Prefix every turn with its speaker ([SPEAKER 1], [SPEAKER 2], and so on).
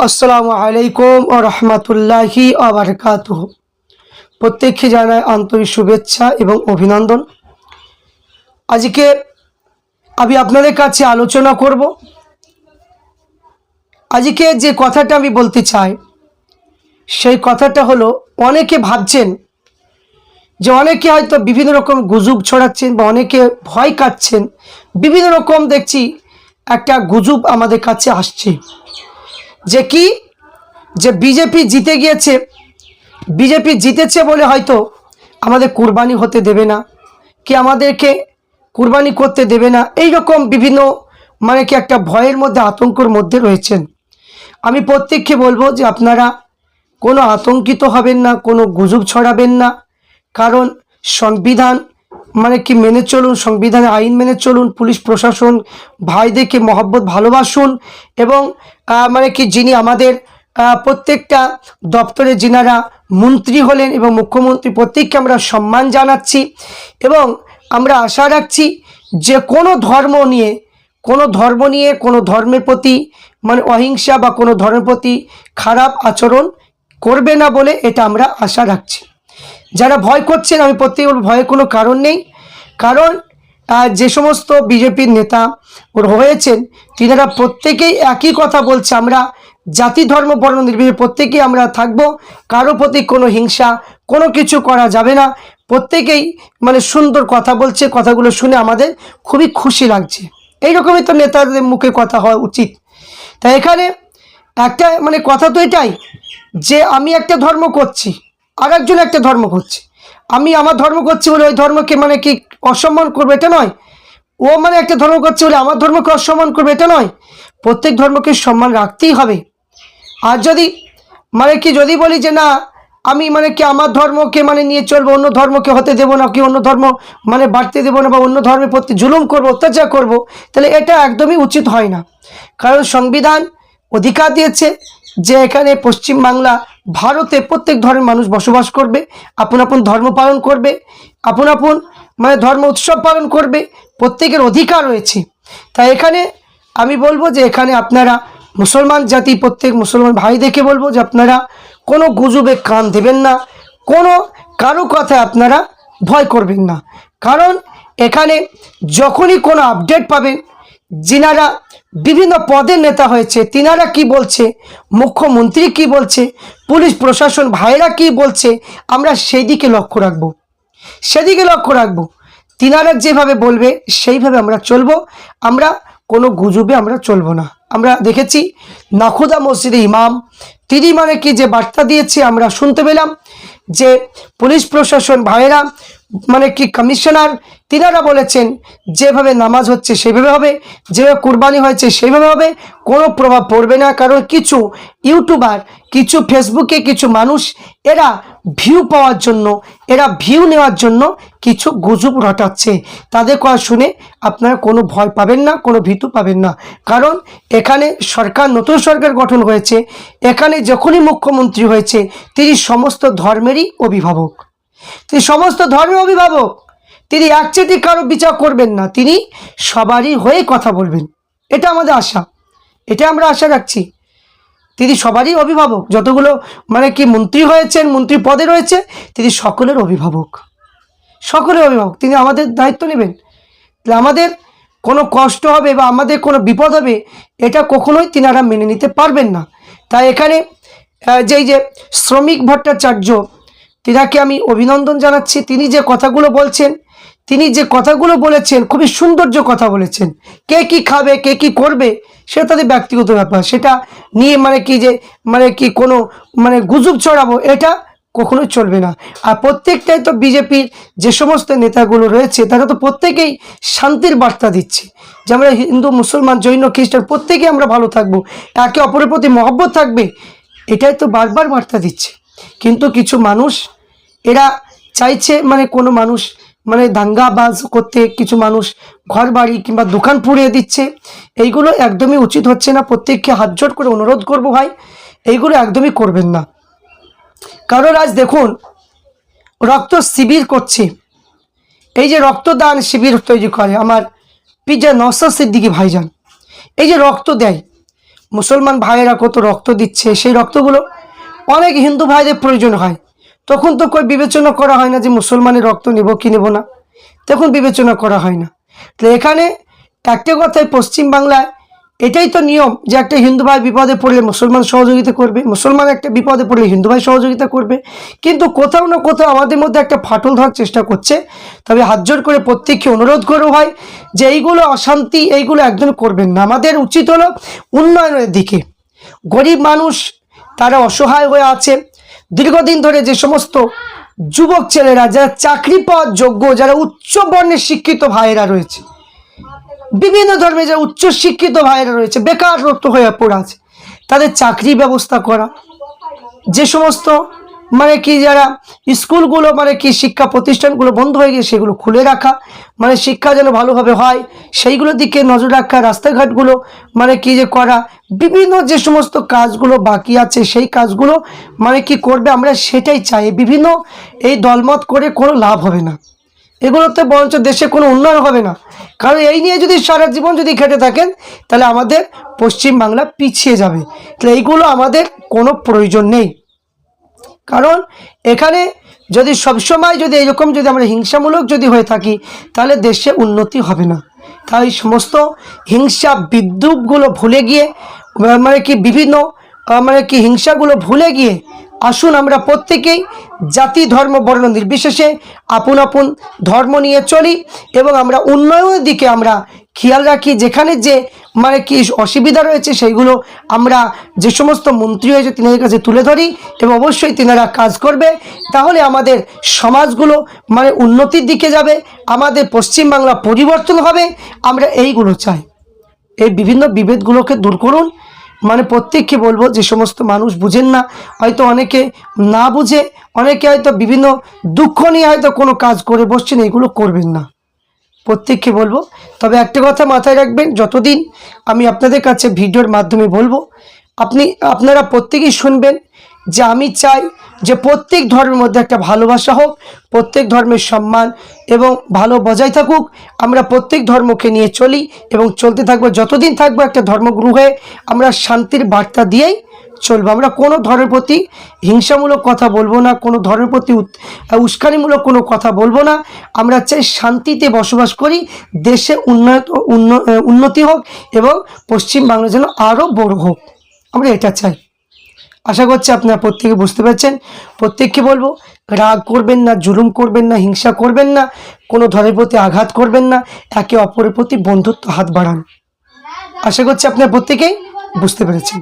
[SPEAKER 1] আসসালামু আলাইকুম ওয়া রাহমাতুল্লাহি ওয়া বারাকাতুহু। প্রত্যেককে জানাই আন্তরিক শুভেচ্ছা এবং অভিনন্দন। আজকে আমি আপনাদের কাছে আলোচনা করব। আজকে যে কথাটা আমি বলতে চাই সেই কথাটা হলো, অনেকে ভাবছেন যে অনেকে হয়তো বিভিন্ন রকম গুজব ছড়াচ্ছেন বা অনেকে ভয় কাটছেন। বিভিন্ন রকম দেখছি একটা গুজব আমাদের কাছে আসছে যে কি, যে বিজেপি জিতে গিয়েছে, বিজেপি জিতেছে বলে হয়তো আমাদের কুরবানি হতে দেবে না, কি আমাদেরকে কুরবানি করতে দেবে না, এই রকম বিভিন্ন কি একটা ভয়ের মধ্যে, আতঙ্কের মধ্যে রয়েছেন। আমি প্রত্যেককে বলবো যে আপনারা কোনো আতঙ্কিত হবেন না, কোনো গুজব ছড়াবেন না। কারণ সংবিধান কি মেনে চলুন, সংবিধানের আইন মেনে চলুন, পুলিশ প্রশাসন ভাইদেরকে মহব্বত ভালোবাসুন এবং কি যিনি আমাদের প্রত্যেকটা দপ্তরে যিনারা মন্ত্রী হলেন এবং মুখ্যমন্ত্রী, প্রত্যেককে আমরা সম্মান জানাচ্ছি এবং আমরা আশা রাখছি যে কোনো ধর্ম নিয়ে কোনো ধর্মের প্রতি অহিংসা বা কোনো ধর্মের প্রতি খারাপ আচরণ করবে না বলে এটা আমরা আশা রাখছি। যারা ভয় করছেন, আমি প্রত্যেক ভয়ের কোনো কারণ নেই। কারণ যে সমস্ত বিজেপির নেতা হয়েছেন তিনারা প্রত্যেকেই একই কথা বলছে, আমরা জাতি ধর্ম বর্ণ নির্বিশেষে প্রত্যেকেই আমরা থাকবো, কারো প্রতি কোনো হিংসা কোনো কিছু করা যাবে না। প্রত্যেকেই সুন্দর কথা বলছে, কথাগুলো শুনে আমাদের খুবই খুশি লাগছে। এইরকমই তো নেতাদের মুখে কথা হওয়া উচিত। তাই এখানে একটা কথা তো এটাই যে আমি একটা ধর্ম করছি, আর একজন একটা ধর্ম করছে, আমি আমার ধর্ম করছি বলে ওই ধর্মকে কি অসম্মান করবে এটা নয়, ও একটা ধর্ম করছে বলে আমার ধর্মকে অসম্মান করবে এটা নয়। প্রত্যেক ধর্মকে সম্মান রাখতেই হবে। আর যদি যদি বলি যে না আমি কি আমার ধর্মকে নিয়ে চলবো, অন্য ধর্মকে হতে দেবো না, কি অন্য ধর্ম বাড়তে দেবো না, বা অন্য ধর্মের প্রতি জুলুম করবো, অত্যাচার করব, তাহলে এটা একদমই উচিত হয় না। কারণ সংবিধান অধিকার দিয়েছে যে এখানে পশ্চিমবাংলা ভারতে প্রত্যেক ধর্মের মানুষ বসবাস করবে, আপন আপন ধর্ম পালন করবে, আপন আপন ধর্ম উৎসব পালন করবে, প্রত্যেকের অধিকার রয়েছে। তাই এখানে আমি বলবো যে এখানে আপনারা মুসলমান জাতি, প্রত্যেক মুসলমান ভাইদেরকে বলবো যে আপনারা কোনো গুজবে কান দেবেন না, কোনো কারো কথায় আপনারা ভয় করবেন না। কারণ এখানে যখনই কোনো আপডেট পাবেন, যিনারা বিভিন্ন পদের নেতা হয়েছে তিনারা কি বলছে, মুখ্যমন্ত্রী কি বলছে, পুলিশ প্রশাসন ভাইরা কি বলছে, আমরা সেই দিকে লক্ষ্য রাখবো। তিনারা যেভাবে বলবে সেইভাবে আমরা চলবো। আমরা কোনো গুজবে আমরা চলবো না। আমরা দেখেছি নাখুদা মসজিদে ইমাম তিনি কি যে বার্তা দিয়েছে আমরা শুনতে পেলাম যে পুলিশ প্রশাসন ভাইয়েরা কি কমিশনার তিনারা বলেছেন যেভাবে নামাজ হচ্ছে সেভাবে হবে, যেভাবে কুরবানি হয়েছে সেইভাবে হবে, কোনো প্রভাব পড়বে না। কারণ কিছু ইউটিউবার, কিছু ফেসবুকে কিছু মানুষ এরা ভিউ পাওয়ার জন্য, এরা ভিউ নেওয়ার জন্য কিছু গুজব রটাচ্ছে। তাদের কথা শুনে আপনারা কোনো ভয় পাবেন না, কোনো ভীতু পাবেন না। কারণ এখানে সরকার, নতুন সরকার গঠন হয়েছে, এখানে যখনই মুখ্যমন্ত্রী হয়েছে তিনি সমস্ত ধর্মেরই অভিভাবক, তিনি সমস্ত ধর্মের অভিভাবক। তিনি একচেটি কারো বিচার করবেন না, তিনি সবারই হয়ে কথা বলবেন। এটা আমাদের আশা, এটা আমরা আশা রাখছি। তিনি সবারই অভিভাবক, যতগুলো কি মন্ত্রী হয়েছেন, মন্ত্রী পদে রয়েছে, তিনি সকলের অভিভাবক, সকলের অভিভাবক। তিনি আমাদের দায়িত্ব নেবেন। তাহলে আমাদের কোনো কষ্ট হবে বা আমাদের কোনো বিপদ হবে এটা কখনোই তিনারা মেনে নিতে পারবেন না। তাই এখানে যে শ্রমিক ভট্টাচার্য তিনাকে আমি অভিনন্দন জানাচ্ছি। তিনি যে কথাগুলো বলছেন, তিনি যে কথাগুলো বলেছেন খুবই সৌন্দর্য কথা বলেছেন। কে কি খাবে, কে কি করবে সেটা তাদের ব্যক্তিগত ব্যাপার, সেটা নিয়ে কি যে কি কোনো গুজব ছড়াবো এটা কখনোই চলবে না। আর প্রত্যেকটাই তো বিজেপির যে সমস্ত নেতাগুলো রয়েছে তারা তো প্রত্যেকেই শান্তির বার্তা দিচ্ছে যে আমরা হিন্দু, মুসলমান, জৈন, খ্রিস্টান প্রত্যেকেই আমরা ভালো থাকবো, একে অপরের প্রতি মহব্বত থাকবে, এটাই তো বারবার বার্তা দিচ্ছে। কিন্তু কিছু মানুষ এরা চাইছে কোনো মানুষ দাঙ্গাবাজ করতে, কিছু মানুষ ঘর বাড়ি কিংবা দোকান পুড়িয়ে দিচ্ছে। এইগুলো একদমই উচিত হচ্ছে না। প্রত্যেককে হাত জোড় করে অনুরোধ করব ভাই, এইগুলো একদমই করবেন না। কারণ আজ দেখুন রক্ত শিবির করছে, এই যে রক্তদান শিবির তৈরি করে আমার পিজা নওশাদ সিদ্দিকী ভাইজান, এই যে রক্ত দেয়, মুসলমান ভাইয়েরা কত রক্ত দিচ্ছে, সেই রক্তগুলো অনেক হিন্দু ভাইদের প্রয়োজন হয়, তখন তো কই বিবেচনা করা হয় না যে মুসলমানের রক্ত নেব কি নেব না, তখন বিবেচনা করা হয় না। তো এখানে একটা কথায় পশ্চিমবাংলায় এটাই তো নিয়ম যে একটা হিন্দু ভাই বিপদে পড়লে মুসলমান সহযোগিতা করবে, মুসলমান একটা বিপদে পড়লে হিন্দু ভাই সহযোগিতা করবে। কিন্তু কোথাও না কোথাও আমাদের মধ্যে একটা ফাটল ধরার চেষ্টা করছে। তবে হাত জোর করে প্রত্যেককে অনুরোধ করো ভাই যে এইগুলো অশান্তি, এইগুলো একদম করবেন না। আমাদের উচিত হলো উন্নয়নের দিকে। গরিব মানুষ তারা অসহায় হয়ে আছে, দীর্ঘদিন ধরে যে সমস্ত যুবক ছেলেরা যারা চাকরি পাওয়ার যোগ্য, যারা উচ্চ বর্ণের শিক্ষিত ভাইয়েরা রয়েছে, বিভিন্ন ধর্মে যারা উচ্চ শিক্ষিত ভাইয়েরা রয়েছে, বেকারত্ব হয়ে পড়ে আছে, তাদের চাকরি ব্যবস্থা করা, যে সমস্ত মানে কি যারা স্কুলগুলো মানে কি শিক্ষা প্রতিষ্ঠানগুলো বন্ধ হয়ে গিয়ে সেগুলো খুলে রাখা, মানে শিক্ষা যেন ভালোভাবে হয় সেইগুলোর দিকে নজর রাখা, রাস্তাঘাটগুলো মানে কি যে করা, বিভিন্ন যে সমস্ত কাজগুলো বাকি আছে সেই কাজগুলো মানে কি করবে, আমরা সেটাই চাই। বিভিন্ন এই দলমত করে কোনো লাভ হবে না, এগুলোতে বরঞ্চ দেশে কোনো উন্নয়ন হবে না। কারণ এই নিয়ে যদি সারা জীবন যদি খেটে থাকেন তাহলে আমাদের পশ্চিমবাংলা পিছিয়ে যাবে। তাহলে এইগুলো আমাদের কোনো প্রয়োজন নেই। কারণ এখানে যদি সবসময় যদি এরকম যদি আমরা হিংসামূলক যদি হয়ে থাকি তাহলে দেশে উন্নতি হবে না। তাই সমস্ত হিংসা বিদ্রুপগুলো ভুলে গিয়ে মানে কি বিভিন্ন মানে কি হিংসাগুলো ভুলে গিয়ে আসুন আমরা প্রত্যেকেই জাতি ধর্ম বর্ণ নির্বিশেষে আপন আপন ধর্ম নিয়ে চলি এবং আমরা উন্নয়নের দিকে আমরা খেয়াল রাখি। যেখানে যে মানে কি অসুবিধা রয়েছে সেইগুলো আমরা যে সমস্ত মন্ত্রী হয়েছে তিনাদের কাছে তুলে ধরি এবং অবশ্যই তিনারা কাজ করবে, তাহলে আমাদের সমাজগুলো মানে উন্নতির দিকে যাবে, আমাদের পশ্চিমবাংলা পরিবর্তন হবে। আমরা এইগুলো চাই। এই বিভিন্ন বিভেদগুলোকে দূর করুন। মানে প্রত্যেককে বলবো যে সমস্ত মানুষ বুঝেন না, হয়তো অনেকে না বুঝে, অনেকে হয়তো বিভিন্ন দুঃখ নিয়ে হয়তো কোনো কাজ করে বসছেন, এগুলো করবেন না, প্রত্যেককে বলবো। তবে একটা কথা মাথায় রাখবেন, যতদিন আমি আপনাদের কাছে ভিডিওর মাধ্যমে বলবো আপনারা প্রত্যেকেই শুনবেন যে আমি চাই যে প্রত্যেক ধর্মের মধ্যে একটা ভালোবাসা হোক, প্রত্যেক ধর্মের সম্মান এবং ভালো বজায় থাকুক। আমরা প্রত্যেক ধর্মকে নিয়ে চলি এবং চলতে থাকবো, যতদিন থাকবো একটা ধর্মগুরু হয়ে আমরা শান্তির বার্তা দিয়েই চলবো। আমরা কোনো ধর্মের প্রতি হিংসামূলক কথা বলবো না, কোনো ধর্মের প্রতি উস্কানিমূলক কোনো কথা বলবো না। আমরা চাই শান্তিতে বসবাস করি, দেশে উন্নতি হোক এবং পশ্চিমবাংলা যেন আরও বড় হোক, আমরা এটা চাই। আশা করছি আপনারা প্রত্যেকে বুঝতে পারছেন। প্রত্যেককে বলবো রাগ করবেন না, জুলুম করবেন না, হিংসা করবেন না, কোনো ধর্মের প্রতি আঘাত করবেন না, একে অপরের প্রতি বন্ধুত্ব হাত বাড়ান। আশা করছি আপনারা প্রত্যেকেই বুঝতে পেরেছেন।